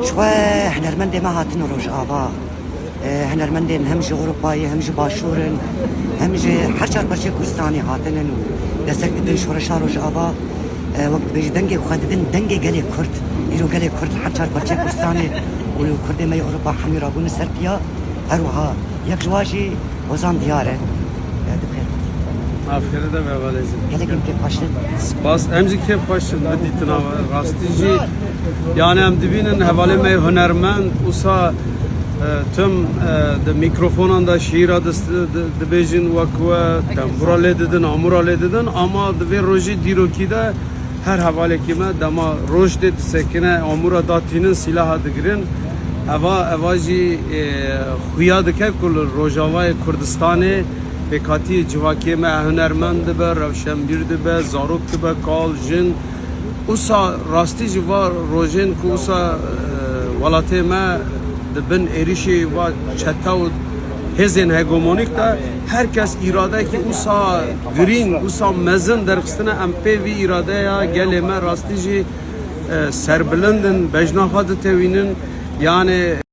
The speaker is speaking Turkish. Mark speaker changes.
Speaker 1: شوي هنرمند ما هاتن روجاوا هنرمندين هم جي اوروباي هم جي باشورن هم جي حرشار برشي كردستاني هاتنن دستك دن شورشا روجاوا وقت بيجي دنگي خددن دنگي قالي كرد يرو قالي كرد حرشار برشي كردستاني ولو كرد ما اوروبا حميرا بون سربيا هروها يك جواجي وزان دياره
Speaker 2: Afiyet de vervalezim.
Speaker 1: Gelekim ki başın
Speaker 2: Spas emzi kef başın hadi tınava rastici yani em dibinin hevale me hünermend usa tüm de mikrofonun da şiir adı de bejin vakwa temburale dedin amurale dedin ama de roji diroki de her havale kime dama roj de sekine amura datinin silah girin evaji huya dike kul rojavay Kurdistan'ı Pekati civaki me hünermend be, revşenbir be, zarok be, kal, jin. Usa rasti civa rojin ku usa valate me de bin erişi ve çetav hezin hegemonik da herkes irade ki usa green, usa mezin derkistine MP vi irade ya geleme rasti ji serbilindin, bejnahat tevinin yani